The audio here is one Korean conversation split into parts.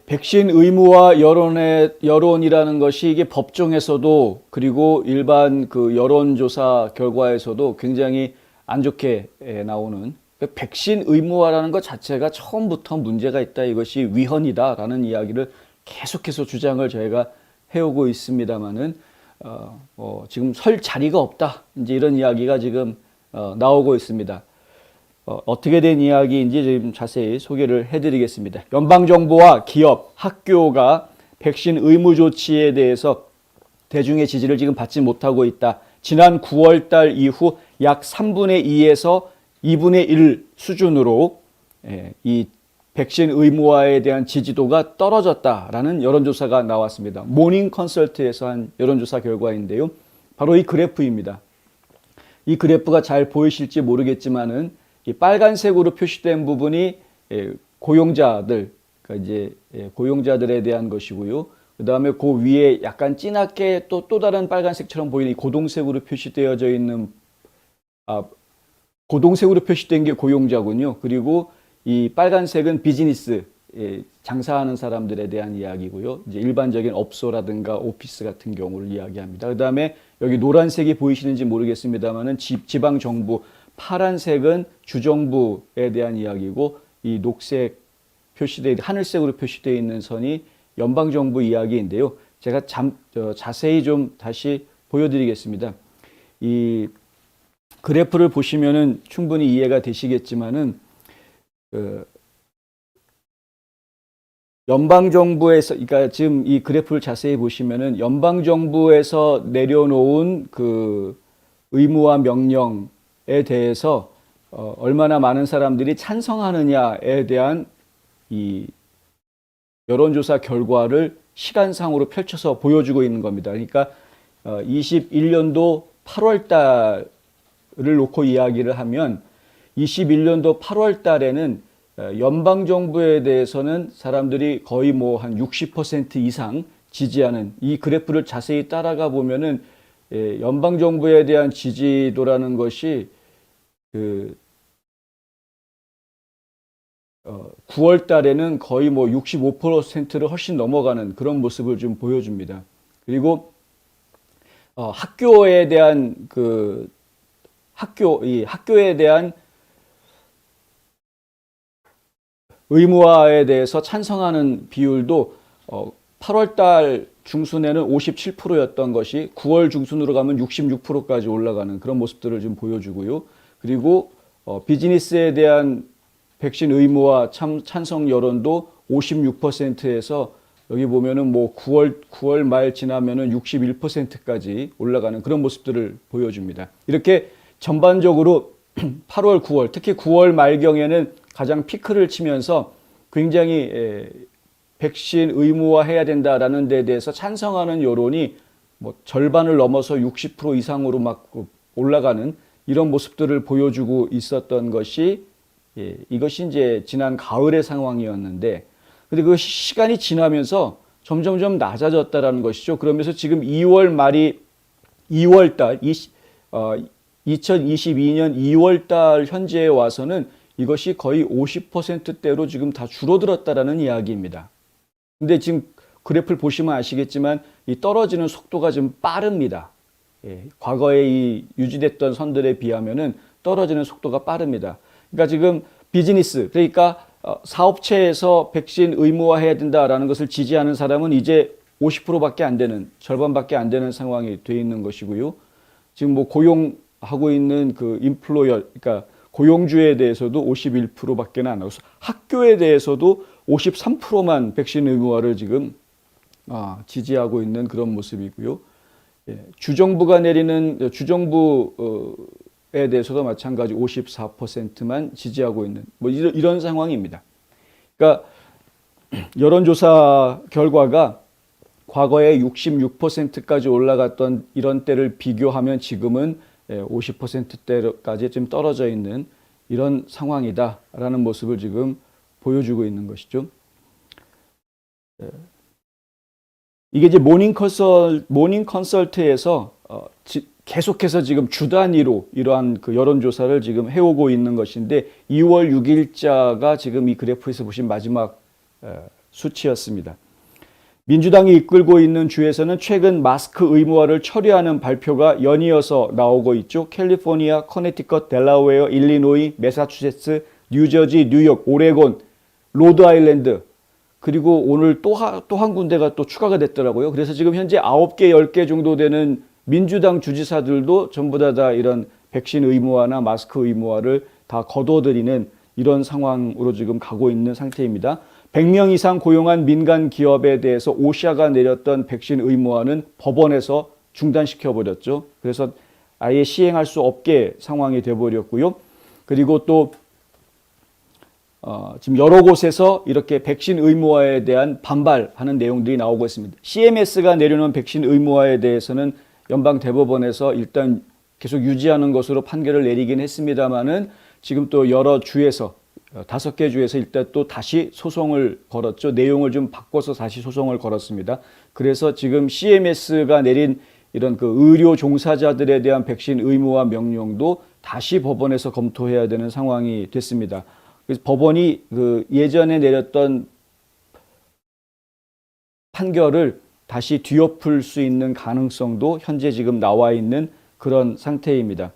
백신 의무화 여론이라는 것이 이게 법정에서도 그리고 일반 그 여론조사 결과에서도 굉장히 안 좋게 나오는 백신 의무화라는 것 자체가 처음부터 문제가 있다. 이것이 위헌이다라는 이야기를 계속해서 주장을 저희가 해오고 있습니다만은 지금 설 자리가 없다. 이제 이런 이야기가 지금 나오고 있습니다. 어떻게 된 이야기인지 좀 자세히 소개를 해드리겠습니다. 연방정부와 기업, 학교가 백신 의무 조치에 대해서 대중의 지지를 지금 받지 못하고 있다. 지난 9월 달 이후 약 3분의 2에서 2분의 1 수준으로 이 백신 의무화에 대한 지지도가 떨어졌다라는 여론조사가 나왔습니다. 모닝 컨설트에서 한 여론조사 결과인데요. 바로 이 그래프입니다. 이 그래프가 잘 보이실지 모르겠지만은 이 빨간색으로 표시된 부분이 고용자들, 그러니까 이제 고용자들에 대한 것이고요. 그 다음에 그 위에 약간 진하게 또 다른 빨간색처럼 보이는 이 고동색으로 표시되어져 있는, 고동색으로 표시된 게 고용자군요. 그리고 이 빨간색은 비즈니스, 장사하는 사람들에 대한 이야기고요. 이제 일반적인 업소라든가 오피스 같은 경우를 이야기합니다. 그 다음에 여기 노란색이 보이시는지 모르겠습니다만은 지방 정부, 파란색은 주정부에 대한 이야기고 이 녹색 하늘색으로 표시되어 있는 선이 연방정부 이야기인데요. 제가 자세히 좀 다시 보여드리겠습니다. 이 그래프를 보시면은 충분히 이해가 되시겠지만은 연방정부에서, 그러니까 지금 이 그래프를 자세히 보시면은 연방정부에서 내려놓은 그 의무화 명령에 대해서 얼마나 많은 사람들이 찬성하느냐에 대한 이 여론조사 결과를 시간상으로 펼쳐서 보여주고 있는 겁니다. 그러니까 21년도 8월 달을 놓고 이야기를 하면 21년도 8월 달에는 연방정부에 대해서는 사람들이 거의 뭐 한 60% 이상 지지하는, 이 그래프를 자세히 따라가 보면은 연방정부에 대한 지지도라는 것이 9월 달에는 거의 뭐 65%를 훨씬 넘어가는 그런 모습을 좀 보여줍니다. 그리고 학교에 대한 학교에 대한 의무화에 대해서 찬성하는 비율도 8월 달 중순에는 57%였던 것이 9월 중순으로 가면 66%까지 올라가는 그런 모습들을 좀 보여주고요. 그리고 비즈니스에 대한 백신 의무화 찬성 여론도 56%에서 여기 보면은 뭐 9월 말 지나면은 61%까지 올라가는 그런 모습들을 보여줍니다. 이렇게 전반적으로 8월, 9월, 특히 9월 말경에는 가장 피크를 치면서 굉장히 백신 의무화해야 된다라는 데 대해서 찬성하는 여론이 뭐 절반을 넘어서 60% 이상으로 막 올라가는 이런 모습들을 보여주고 있었던 것이 이것이 이제 지난 가을의 상황이었는데, 근데 그 시간이 지나면서 점점점 낮아졌다라는 것이죠. 그러면서 지금 2월 달 2022년 2월 달 현재에 와서는 이것이 거의 50%대로 지금 다 줄어들었다라는 이야기입니다. 근데 지금 그래프를 보시면 아시겠지만 이 떨어지는 속도가 좀 빠릅니다. 과거에 이 유지됐던 선들에 비하면은 떨어지는 속도가 빠릅니다. 그러니까 지금 비즈니스, 그러니까 사업체에서 백신 의무화해야 된다라는 것을 지지하는 사람은 이제 50%밖에 안 되는, 절반밖에 안 되는 상황이 돼 있는 것이고요. 지금 뭐 고용하고 있는 그 임플로이어, 그러니까 고용주에 대해서도 51%밖에 안 나고, 학교에 대해서도 53%만 백신 의무화를 지금 지지하고 있는 그런 모습이고요. 주정부가 내리는 주정부에 대해서도 마찬가지 54%만 지지하고 있는 뭐 이런 상황입니다. 그러니까 여론조사 결과가 과거에 66%까지 올라갔던 이런 때를 비교하면 지금은 50%대까지 좀 떨어져 있는 이런 상황이다라는 모습을 지금 보여주고 있는 것이죠. 이게 이제 모닝 컨설트에서 계속해서 지금 주 단위로 이러한 그 여론조사를 지금 해오고 있는 것인데 2월 6일자가 지금 이 그래프에서 보신 마지막 수치였습니다. 민주당이 이끌고 있는 주에서는 최근 마스크 의무화를 처리하는 발표가 연이어서 나오고 있죠. 캘리포니아, 커네티컷, 델라웨어, 일리노이, 매사추세츠, 뉴저지, 뉴욕, 오레곤, 로드아일랜드, 그리고 오늘 또 한 군데가 또 추가가 됐더라고요. 그래서 지금 현재 9개, 10개 정도 되는 민주당 주지사들도 전부 다 이런 백신 의무화나 마스크 의무화를 다 거둬들이는 이런 상황으로 지금 가고 있는 상태입니다. 100명 이상 고용한 민간 기업에 대해서 오샤가 내렸던 백신 의무화는 법원에서 중단시켜버렸죠. 그래서 아예 시행할 수 없게 상황이 돼버렸고요. 그리고 또 지금 여러 곳에서 이렇게 백신 의무화에 대한 반발하는 내용들이 나오고 있습니다. CMS가 내려놓은 백신 의무화에 대해서는 연방대법원에서 일단 계속 유지하는 것으로 판결을 내리긴 했습니다만은 지금 또 여러 주에서 5개 주에서 일단 또 다시 소송을 걸었죠. 내용을 좀 바꿔서 다시 소송을 걸었습니다. 그래서 지금 CMS가 내린 이런 그 의료 종사자들에 대한 백신 의무화 명령도 다시 법원에서 검토해야 되는 상황이 됐습니다. 그래서 법원이 그 예전에 내렸던 판결을 다시 뒤엎을 수 있는 가능성도 현재 지금 나와 있는 그런 상태입니다.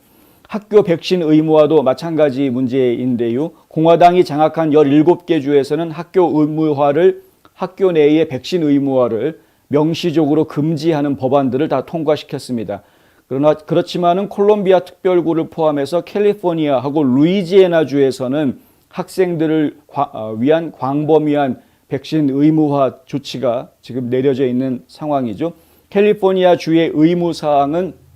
학교 백신 의무화도 마찬가지 문제인데요. 공화당이 장악한 17개 주에서는 학교 의무화를, 학교 내의 백신 의무화를 명시적으로 금지하는 법안들을 다 통과시켰습니다. 그러나 그렇지만은 콜롬비아 특별구를 포함해서 캘리포니아하고 루이지애나 주에서는 학생들을 위한 광범위한 백신 의무화 조치가 지금 내려져 있는 상황이죠. 캘리포니아 주의 의무사항은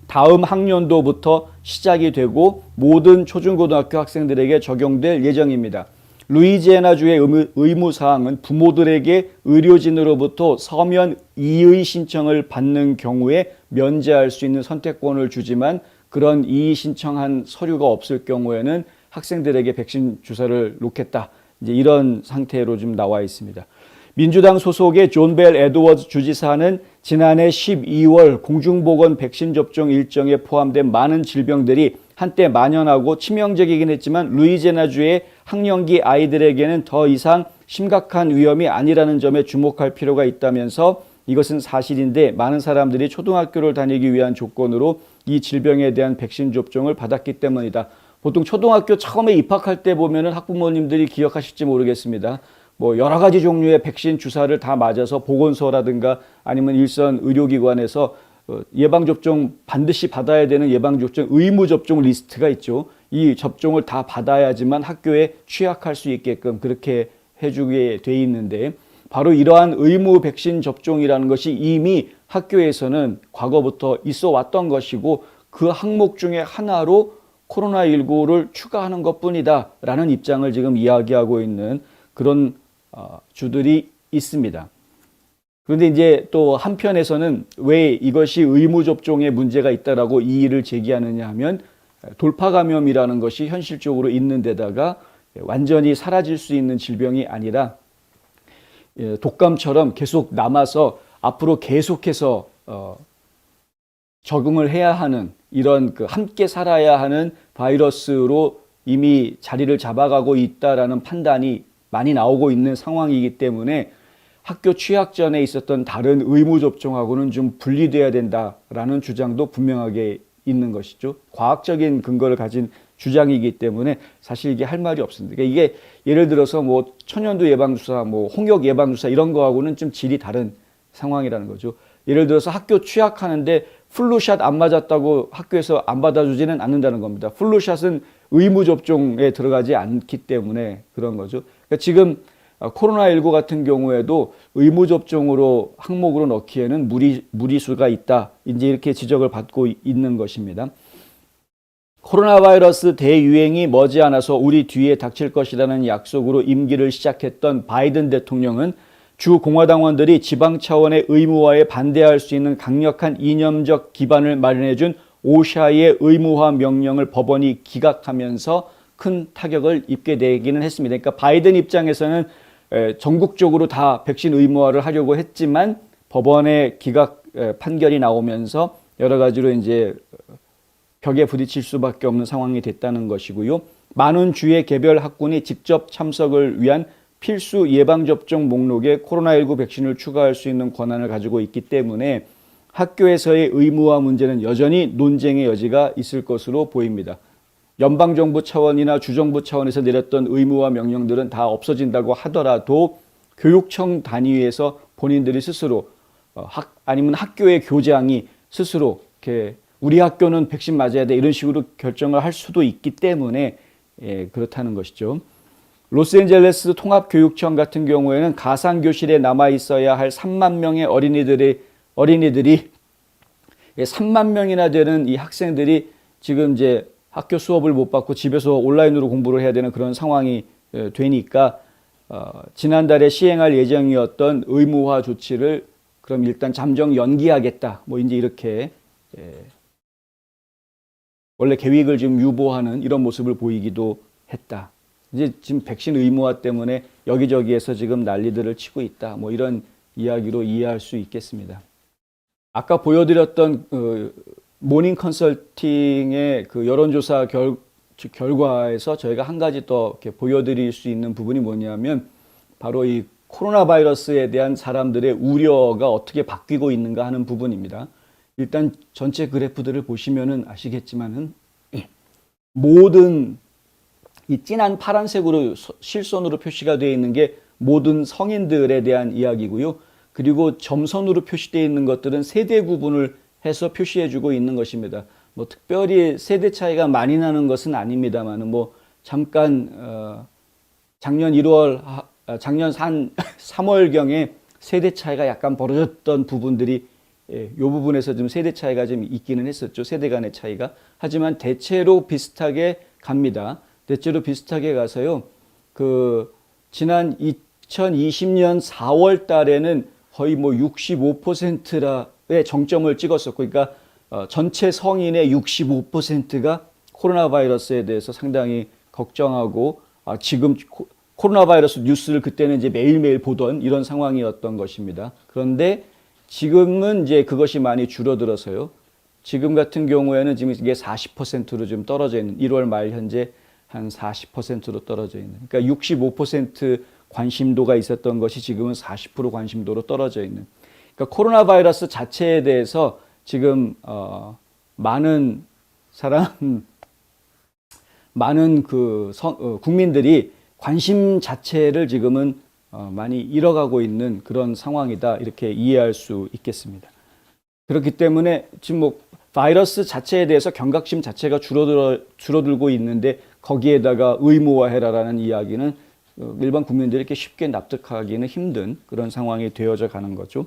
다음 학년도부터 시작이 되고 모든 초중고등학교 학생들에게 적용될 예정입니다. 루이지애나 주의 의무사항은 부모들에게 의료진으로부터 서면 이의 신청을 받는 경우에 면제할 수 있는 선택권을 주지만 그런 이의 신청한 서류가 없을 경우에는 학생들에게 백신 주사를 놓겠다. 이제 이런 상태로 좀 나와 있습니다. 민주당 소속의 존 벨 에드워즈 주지사는 지난해 12월 공중보건 백신 접종 일정에 포함된 많은 질병들이 한때 만연하고 치명적이긴 했지만 루이지애나주의 학령기 아이들에게는 더 이상 심각한 위험이 아니라는 점에 주목할 필요가 있다면서 이것은 사실인데 많은 사람들이 초등학교를 다니기 위한 조건으로 이 질병에 대한 백신 접종을 받았기 때문이다. 보통 초등학교 처음에 입학할 때 보면은 학부모님들이 기억하실지 모르겠습니다. 뭐 여러 가지 종류의 백신 주사를 다 맞아서 보건소라든가 아니면 일선 의료기관에서 예방접종 반드시 받아야 되는 예방접종 의무접종 리스트가 있죠. 이 접종을 다 받아야지만 학교에 취약할 수 있게끔 그렇게 해주게 돼 있는데 바로 이러한 의무 백신 접종이라는 것이 이미 학교에서는 과거부터 있어 왔던 것이고 그 항목 중에 하나로 코로나19를 추가하는 것뿐이다 라는 입장을 지금 이야기하고 있는 그런 주들이 있습니다. 그런데 이제 또 한편에서는 왜 이것이 의무접종에 문제가 있다라고 이의를 제기하느냐 하면 돌파 감염이라는 것이 현실적으로 있는 데다가 완전히 사라질 수 있는 질병이 아니라 독감처럼 계속 남아서 앞으로 계속해서 적응을 해야 하는 이런 그 함께 살아야 하는 바이러스로 이미 자리를 잡아가고 있다라는 판단이 많이 나오고 있는 상황이기 때문에 학교 취학 전에 있었던 다른 의무 접종하고는 좀 분리돼야 된다라는 주장도 분명하게 있는 것이죠. 과학적인 근거를 가진 주장이기 때문에 사실 이게 할 말이 없습니다. 그러니까 이게 예를 들어서 뭐 천연두 예방주사, 뭐 홍역 예방주사 이런 거하고는 좀 질이 다른 상황이라는 거죠. 예를 들어서 학교 취학하는데 플루샷 안 맞았다고 학교에서 안 받아주지는 않는다는 겁니다. 플루샷은 의무 접종에 들어가지 않기 때문에 그런 거죠. 그러니까 지금 코로나19 같은 경우에도 의무 접종으로 항목으로 넣기에는 무리수가 있다. 이제 이렇게 지적을 받고 있는 것입니다. 코로나 바이러스 대유행이 머지않아서 우리 뒤에 닥칠 것이라는 약속으로 임기를 시작했던 바이든 대통령은 주 공화당원들이 지방 차원의 의무화에 반대할 수 있는 강력한 이념적 기반을 마련해준 오샤의 의무화 명령을 법원이 기각하면서 큰 타격을 입게 되기는 했습니다. 그러니까 바이든 입장에서는 전국적으로 다 백신 의무화를 하려고 했지만 법원의 기각 판결이 나오면서 여러 가지로 이제 벽에 부딪힐 수밖에 없는 상황이 됐다는 것이고요. 많은 주의 개별 학군이 직접 참석을 위한 필수 예방접종 목록에 코로나19 백신을 추가할 수 있는 권한을 가지고 있기 때문에 학교에서의 의무화 문제는 여전히 논쟁의 여지가 있을 것으로 보입니다. 연방정부 차원이나 주정부 차원에서 내렸던 의무화 명령들은 다 없어진다고 하더라도 교육청 단위에서 본인들이 스스로 아니면 학교의 교장이 스스로 이렇게 우리 학교는 백신 맞아야 돼 이런 식으로 결정을 할 수도 있기 때문에 그렇다는 것이죠. 로스앤젤레스 통합교육청 같은 경우에는 가상교실에 남아 있어야 할 3만 명의 어린이들이 3만 명이나 되는 이 학생들이 지금 이제 학교 수업을 못 받고 집에서 온라인으로 공부를 해야 되는 그런 상황이 되니까 지난달에 시행할 예정이었던 의무화 조치를 그럼 일단 잠정 연기하겠다. 뭐 이제 이렇게 원래 계획을 지금 유보하는 이런 모습을 보이기도 했다. 이제 지금 백신 의무화 때문에 여기저기에서 지금 난리들을 치고 있다. 뭐 이런 이야기로 이해할 수 있겠습니다. 아까 보여드렸던 모닝 컨설팅의 그 여론조사 결과에서 저희가 한 가지 더 이렇게 보여드릴 수 있는 부분이 뭐냐면 바로 이 코로나 바이러스에 대한 사람들의 우려가 어떻게 바뀌고 있는가 하는 부분입니다. 일단 전체 그래프들을 보시면은 아시겠지만은 모든 이 진한 파란색으로 실선으로 표시가 되어 있는 게 모든 성인들에 대한 이야기고요. 그리고 점선으로 표시되어 있는 것들은 세대 구분을 해서 표시해주고 있는 것입니다. 뭐 특별히 세대 차이가 많이 나는 것은 아닙니다만, 뭐 잠깐 작년 한 3월경에 세대 차이가 약간 벌어졌던 부분들이 이 부분에서 좀 세대 차이가 좀 있기는 했었죠. 세대 간의 차이가. 하지만 대체로 비슷하게 갑니다. 대체로 비슷하게 가서요. 그 지난 2020년 4월 달에는 거의 뭐 65%의 정점을 찍었었고, 그러니까 전체 성인의 65%가 코로나 바이러스에 대해서 상당히 걱정하고 지금 코로나 바이러스 뉴스를 그때는 이제 매일매일 보던 이런 상황이었던 것입니다. 그런데 지금은 이제 그것이 많이 줄어들어서요. 지금 같은 경우에는 지금 이게 40%로 좀 떨어져 있는 1월 말 현재 한 40%로 떨어져 있는. 그러니까 65% 관심도가 있었던 것이 지금은 40% 관심도로 떨어져 있는. 그러니까 코로나 바이러스 자체에 대해서 지금 많은 국민들이 관심 자체를 지금은 많이 잃어가고 있는 그런 상황이다. 이렇게 이해할 수 있겠습니다. 그렇기 때문에 지금 뭐 바이러스 자체에 대해서 경각심 자체가 줄어들고 있는데 거기에다가 의무화해라라는 이야기는 일반 국민들이 이렇게 쉽게 납득하기는 힘든 그런 상황이 되어져 가는 거죠.